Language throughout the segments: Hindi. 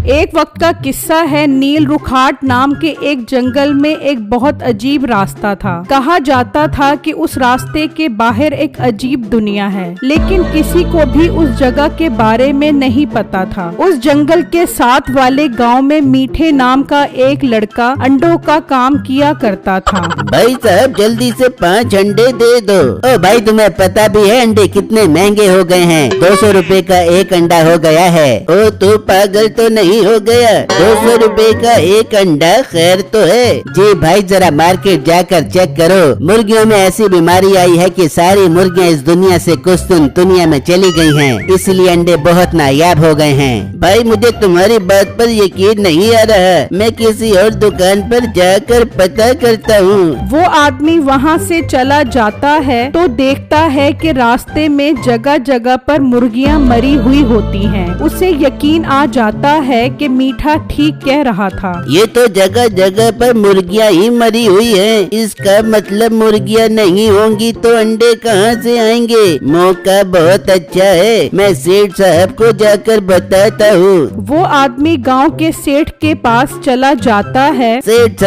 एक वक्त का किस्सा है। नील रुखाट नाम के एक जंगल में एक बहुत अजीब रास्ता था। कहा जाता था कि उस रास्ते के बाहर एक अजीब दुनिया है, लेकिन किसी को भी उस जगह के बारे में नहीं पता था। उस जंगल के साथ वाले गांव में मीठे नाम का एक लड़का अंडों का काम किया करता था। भाई साहब जल्दी से 5 अंडे दे दो। ओ भाई तुम्हें पता भी है अंडे कितने महंगे हो गए हैं? 200 रुपए का एक अंडा हो गया है। ओ तू पागल तो नहीं हो गया? 200 रुपए का एक अंडा खैर तो है। जी भाई जरा मार्केट जाकर चेक करो। मुर्गियों में ऐसी बीमारी आई है कि सारी मुर्गियां इस दुनिया से कुछ दुनिया में चली गई हैं, इसलिए अंडे बहुत नायाब हो गए हैं। भाई मुझे तुम्हारी बात पर यकीन नहीं आ रहा, मैं किसी और दुकान पर जाकर पता करता हूँ। वो आदमी वहाँ से चला जाता है तो देखता है कि रास्ते में जगह जगह पर मुर्गियाँ मरी हुई होती हैं। उसे यकीन आ जाता है कि मीठा ठीक कह रहा था। ये तो जगह जगह पर मुर्गियाँ ही मरी हुई हैं। इसका मतलब मुर्गियाँ नहीं होंगी तो अंडे कहाँ से आएंगे? मौका बहुत अच्छा है, मैं सेठ साहब को जाकर बताता हूँ। वो आदमी गांव के सेठ के पास चला जाता है। सेठ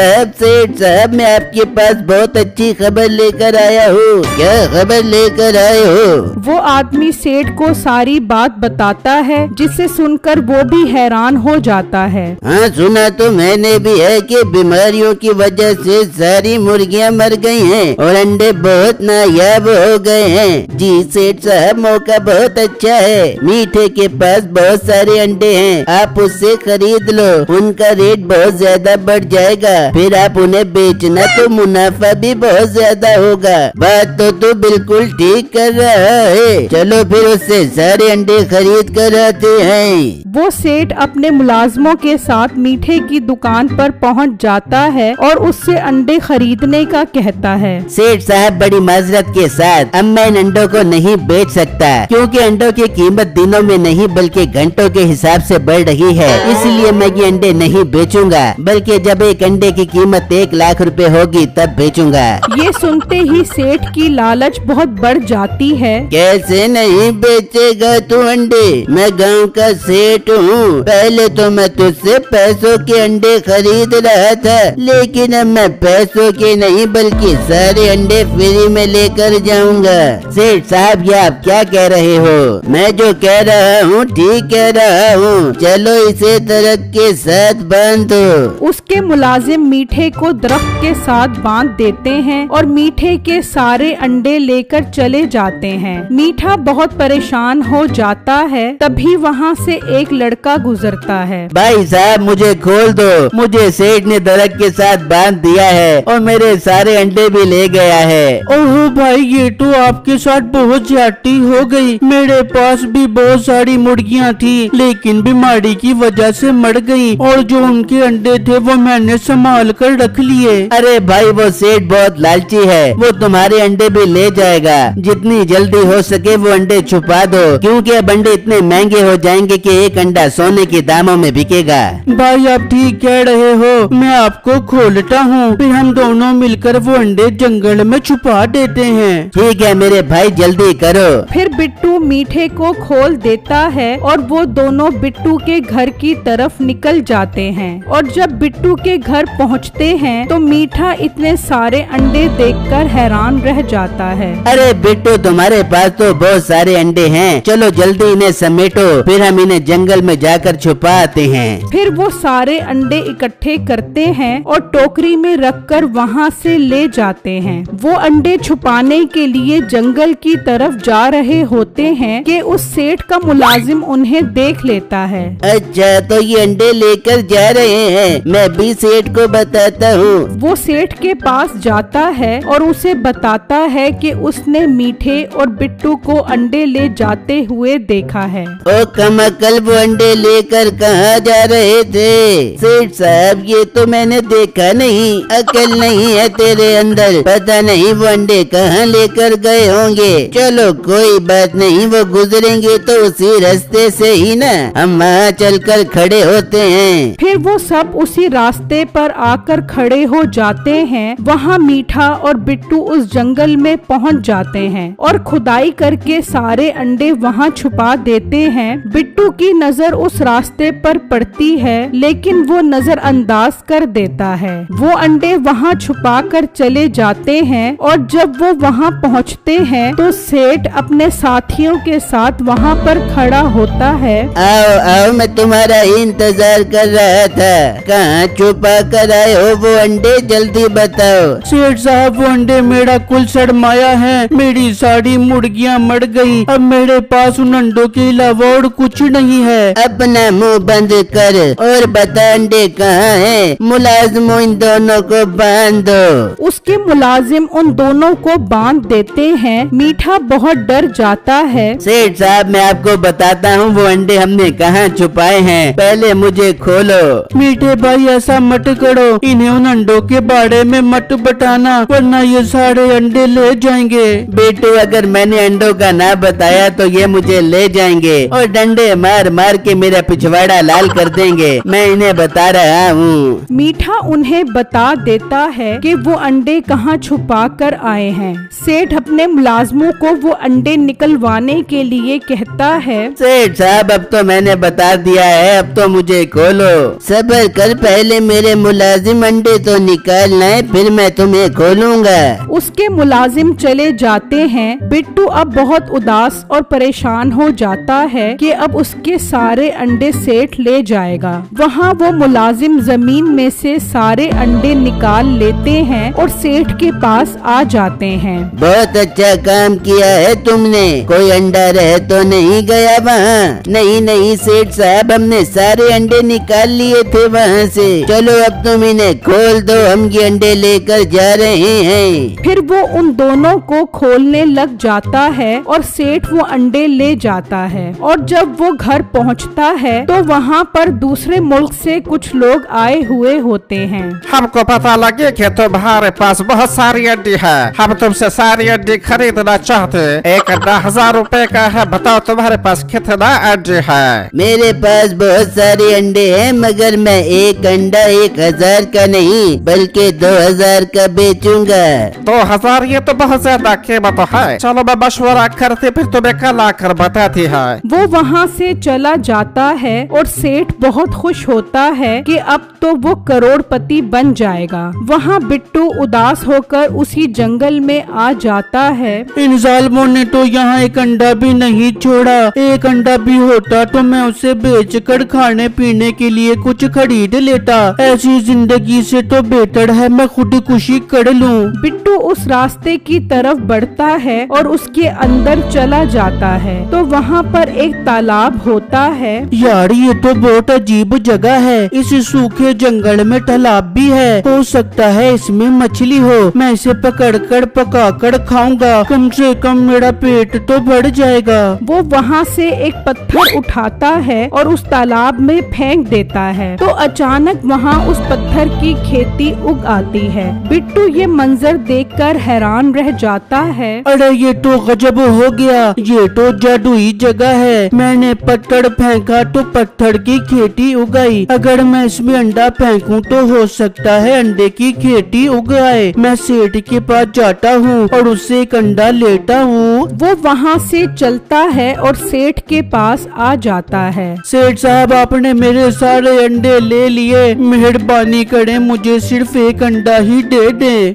साहब मैं आपके पास बहुत अच्छी खबर लेकर आया हूँ। क्या खबर लेकर आए हो? वो आदमी सेठ को सारी बात बताता है, जिसे सुनकर वो भी हैरान हो जाता है। हाँ सुना तो मैंने भी है कि बीमारियों की वजह से सारी मुर्गियाँ मर गई हैं और अंडे बहुत नायाब हो गए हैं। जी सेठ साहब मौका बहुत अच्छा है, मीठे के पास बहुत सारे अंडे हैं, आप उससे खरीद लो। उनका रेट बहुत ज्यादा बढ़ जाएगा, फिर आप उन्हें बेचना तो मुनाफा भी बहुत ज्यादा होगा। बात तो तू बिल्कुल ठीक कर रहा है, चलो फिर उससे सारे अंडे खरीद कर आते हैं। वो सेठ अपने मुलाजमों के साथ मीठे की दुकान पर पहुंच जाता है और उससे अंडे खरीदने का कहता है। सेठ साहब बड़ी माजरत के साथ अब मैं इन अंडों को नहीं बेच सकता, क्योंकि अंडों की कीमत दिनों में नहीं बल्कि घंटों के हिसाब से बढ़ रही है, इसलिए मैं ये अंडे नहीं बेचूंगा, बल्कि जब एक अंडे की कीमत 1 लाख रुपए होगी तब बेचूंगा। ये सुनते ही सेठ की लालच बहुत बढ़ जाती है। कैसे नहीं बेचेगा तू अंडे? मैं गांव का सेठ हूँ, पहले तो मैं तुझसे पैसों के अंडे खरीद रहा था, लेकिन अब मैं पैसों के नहीं बल्कि सारे अंडे फ्री में लेकर जाऊंगा। सेठ साहब ये आप क्या कह रहे हो? मैं जो कह रहा हूँ ठीक कह रहा हूँ, चलो इसे दरख्त के साथ बांध दो। उसके मुलाजिम मीठे को दरख्त के साथ बांध देते हैं और मीठे के सारे अंडे लेकर चले जाते हैं। मीठा बहुत परेशान हो जाता है, तभी वहाँ से एक लड़का गुजरता है। भाई साहब मुझे खोल दो, मुझे सेठ ने दरख्त के साथ बांध दिया है और मेरे सारे अंडे भी ले गया है। ओह भाई ये तो आपके साथ बहुत ज्यादती हो गई। मेरे पास भी बहुत सारी मुर्गियाँ थी, लेकिन बीमारी की वजह से मर गई और जो उनके अंडे थे वो मैंने संभाल कर रख लिए। अरे भाई वो सेठ बहुत लालची है, वो तुम्हारे अंडे भी ले जाएगा। जितनी जल्दी हो सके वो अंडे छुपा दो, क्योंकि अब अंडे इतने महंगे हो जाएंगे कि एक अंडा सोने के दामों में बिकेगा। भाई आप ठीक कह रहे हो, मैं आपको खोलता हूँ, फिर हम दोनों मिलकर वो अंडे जंगल में छुपा देते हैं। ठीक है मेरे भाई जल्दी करो। फिर बिट्टू मीठे को खोल देता है और वो दोनों बिट्टू के घर की तरफ निकल जाते हैं। और जब बिट्टू के घर पहुँचते हैं तो मीठा इतने सारे अंडे देखकर हैरान रह जाता है। अरे बिट्टू तुम्हारे पास तो बहुत सारे अंडे हैं, चलो जल्दी इन्हें समेटो, फिर हम इन्हें जंगल में जाकर छुपा आते हैं। फिर वो सारे अंडे इकट्ठे करते हैं और टोकरी में रखकर वहाँ से ले जाते हैं। वो अंडे छुपाने के लिए जंगल की तरफ जा रहे होते हैं कि उस सेठ का मुलाजिम उन्हें देख लेता है। अच्छा तो ये अंडे लेकर जा रहे हैं, मैं भी सेठ को बताता हूँ। वो सेठ के पास जाता है और उसे बताता है कि उसने मीठे और बिट्टू को अंडे ले जाते हुए देखा है। ओ कमाकल वो अंडे लेकर कहाँ जा रहे थे? सेठ साहब ये तो मैंने देखा नहीं, अकल नहीं है तेरे अंदर, पता नहीं वो अंडे कहाँ लेकर गए होंगे। चलो कोई बात नहीं, वो गुजरेंगे तो उसी रास्ते से ही ना, हम वहाँ चलकर खड़े होते हैं। फिर वो सब उसी रास्ते पर आकर खड़े हो जाते हैं। वहाँ मीठा और बिट्टू उस जंगल में पहुँच जाते हैं और खुदाई करके सारे अंडे वहाँ छुपा देते हैं। बिट्टू की नजर उस रास्ते पर पड़ती है, लेकिन वो नजरअंदाज कर देता है। वो अंडे वहाँ छुपा कर चले जाते हैं और जब वो वहाँ पहुँचते हैं तो सेठ अपने साथियों के साथ वहाँ पर खड़ा होता है। आओ आओ, मैं तुम्हारा ही इंतजार कर रहा था। कहाँ छुपा कर आए हो वो अंडे, जल्दी बताओ। सेठ साहब वो अंडे मेरा कुल सड़माया है, मेरी सारी मुर्गियाँ मर गई। अब मेरे पास उन अंडों के अलावा और कुछ नहीं है। अपना मुंह बंद कर और बता अंडे कहाँ हैं? मुलाजिमों इन दोनों को बांध दो। उसके मुलाजिम उन दोनों को बांध देते हैं। मीठा बहुत डर जाता है। सेठ साहब मैं आपको बताता हूँ वो अंडे हमने कहाँ छुपाए हैं, पहले मुझे खोलो। मीठे भाई ऐसा मत करो, इन्हें उन अंडों के बारे में मत बताना, वरना ये सारे अंडे ले जाएंगे। बेटू अगर मैंने अंडों का ना बताया तो ये मुझे ले जाएंगे और डंडे मार मार के मेरा पिछवाड़ा लाल कर देंगे। मैं इन्हें बता रहा हूँ। मीठा उन्हें बता देता है कि वो अंडे कहाँ छुपा कर आए हैं। सेठ अपने मुलाजमों को वो अंडे निकलवाने के लिए कहता है। सेठ साहब अब तो मैंने बता दिया है, अब तो मुझे खोलो। सब्र कर, पहले मेरे मुलाजिम अंडे तो निकालना है, फिर मैं तुम्हें खोलूंगा। उसके मुलाजिम चले जाते हैं। बिट्टू अब बहुत उदास और परेशान हो जाता है कि अब उसके सारे अंडे सेठ ले जाएगा। वहाँ वो मुलाजिम जमीन में से सारे अंडे निकाल लेते हैं और सेठ के पास आ जाते हैं। बहुत अच्छा काम किया है तुमने, कोई अंडा रह तो नहीं गया वहाँ? नहीं नहीं सेठ साहब, हमने सारे अंडे निकाल लिए थे वहाँ से। चलो अब तुम इन्हें खोल दो, हम ये अंडे लेकर जा रहे हैं। फिर वो उन दोनों को खोलने लग जाता है और सेठ वो अंडे ले जाता है। और जब वो घर पहुँचता है तो वहाँ पर दूसरे मुल्क से कुछ लोग आए हुए होते हैं। हमको पता लगे कि तुम्हारे पास बहुत सारी अंडी है, हम तुमसे सारी अंडी खरीदना चाहते। एक अंडा 1000 रुपए का है, बताओ तुम्हारे पास कितना अंडे है? मेरे पास बहुत सारे अंडे हैं, मगर मैं एक अंडा 1000 का नहीं बल्कि 2000 का बेचूंगा। 2000 ये तो बहुत ज्यादा कीमत है। चलो मैं मशवरा करते फिर तुम्हें कल आकर बताती है। वो वहाँ से चला जाता है और सेठ बहुत खुश होता है कि अब तो वो करोड़पति बन जाएगा। वहाँ बिट्टू उदास होकर उसी जंगल में आ जाता है। इन जालिमों ने तो यहाँ एक अंडा भी नहीं छोड़ा। एक अंडा भी होता तो मैं उसे बेचकर खाने पीने के लिए कुछ खरीद लेता। ऐसी जिंदगी से तो बेहतर है मैं खुदकुशी कर लूं। बिट्टू उस रास्ते की तरफ बढ़ता है और उसके अंदर चला जाता है तो वहाँ पर एक तालाब होता है। यार ये तो बहुत अजीब जगह है, इस सूखे जंगल में तालाब भी है। हो सकता है इसमें मछली हो, मैं इसे पकड़कर पकाकर खाऊंगा, कम से कम मेरा पेट तो बढ़ जाएगा। वो वहाँ से एक पत्थर उठाता है और उस तालाब में फेंक देता है तो अचानक वहाँ उस पत्थर की खेती उग आती है। बिट्टू ये मंजर देखकर हैरान रह जाता है। अरे ये तो गजब हो गया, ये तो जादुई जगह है। मैंने पत्थर फेंका तो पत्थर की खेती उगाई। अगर मैं इसमें अंडा फेंकूं तो हो सकता है अंडे की खेती उग आए। मैं सेठ के पास जाता हूँ और उससे एक अंडा लेता हूँ। वो वहाँ से चलता है और सेठ के पास आ जाता है। सेठ साहब आपने मेरे सारे अंडे ले लिए, मेहरबानी करें मुझे सिर्फ एक अंडा ही दे दें।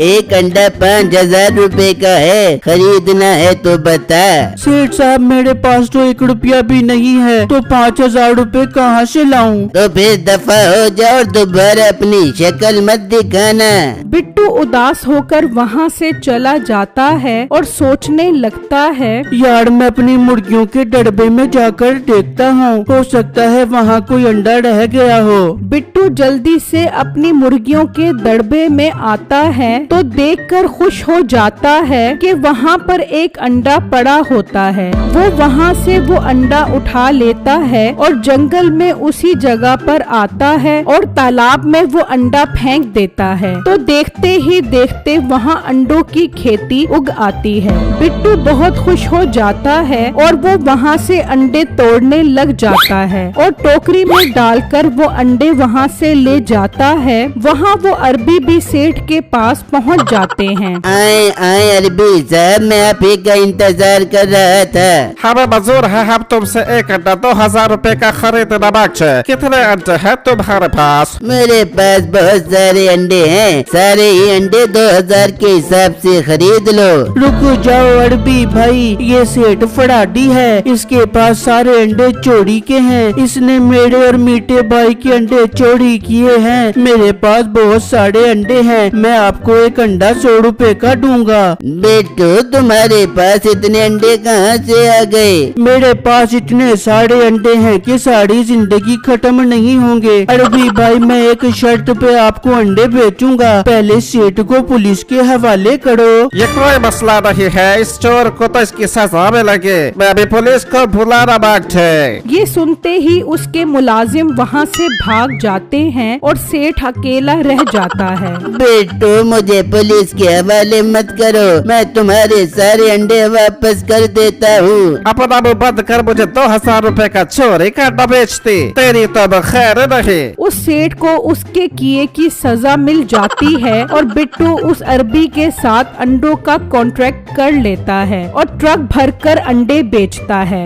एक अंडा 5000 रुपए का है, खरीदना है तो बता। सेठ साहब मेरे पास तो 1 रुपया भी नहीं है, तो 5000 रुपए कहाँ से लाऊं? तो फिर दफा हो जाओ और दोबारा अपनी शक्ल मत दिखाना। बिट्टू उदास होकर वहाँ से चला जाता है और सोचने लगता है। यार मैं अपनी मुर्गियों के डब्बे में जाकर देखता हूँ, हो सकता है वहाँ कोई अंडा रह गया हो। बिट्टू जल्दी से अपनी मुर्गियों के दड़बे में आता है तो देखकर खुश हो जाता है कि वहाँ पर एक अंडा पड़ा होता है। वो वहाँ से वो अंडा उठा लेता है और जंगल में उसी जगह पर आता है और तालाब में वो अंडा फेंक देता है। तो देखते ही देखते वहाँ अंडों की खेती उग आती है। बिट्टू बहुत खुश हो जाता है और वो वहाँ से अंडे तोड़ने लग जाता है और टोकरी में डालकर वो अंडे वहाँ से ले जाता है। वहाँ वो अरबी भी सेठ के पास पहुँच जाते हैं। आए आए अरबी साहब, मैं आप ही का इंतजार कर रहा था। हमें मंजूर है, हम तुमसे एक अंडा 2000 रुपए का खरीदना बाकी। कितने अंडे हैं तुम्हारे पास? मेरे पास बहुत सारे अंडे हैं, सारे ही अंडे 2000 के हिसाब से खरीद लो। रुको जाओ अरबी भाई, ये सेठ फड़ाडी है, इसके पास सारे अंडे चोरी के हैं। इसने मेरे और मीठे भाई के अंडे चोरी किए हैं। मेरे पास बहुत सारे अंडे हैं, मैं आपको एक अंडा 100 रुपए का दूंगा। बेटू, तुम्हारे पास इतने अंडे कहाँ से आ गए? मेरे पास इतने सारे अंडे हैं कि सारी जिंदगी खत्म नहीं होंगे। अरबी भाई, मैं एक शर्त पे आपको अंडे बेचूंगा, पहले सेठ को पुलिस के हवाले करो। ये कोई मसला नहीं है, इस चोर को तो इसकी सजा में लगे। मैं अभी पुलिस को बुलाना बाकी है। ये सुनते ही उसके मुलाजिम वहाँ से भाग जाते हैं और सेठ अकेला रह जाता है। बेटू, मुझे पुलिस के हवाले मत करो, मैं तुम्हारे सारे अंडे वापस कर देता हूँ। अपना मुंह बंद कर, मुझे 2000 रुपए का चोरी का अंडा बेचती, तेरी तो खैर नहीं। उस सेठ को उसके किए की सजा मिल जाती है और बिट्टू उस अरबी के साथ अंडों का कॉन्ट्रैक्ट कर लेता है और ट्रक भरकर अंडे बेचता है।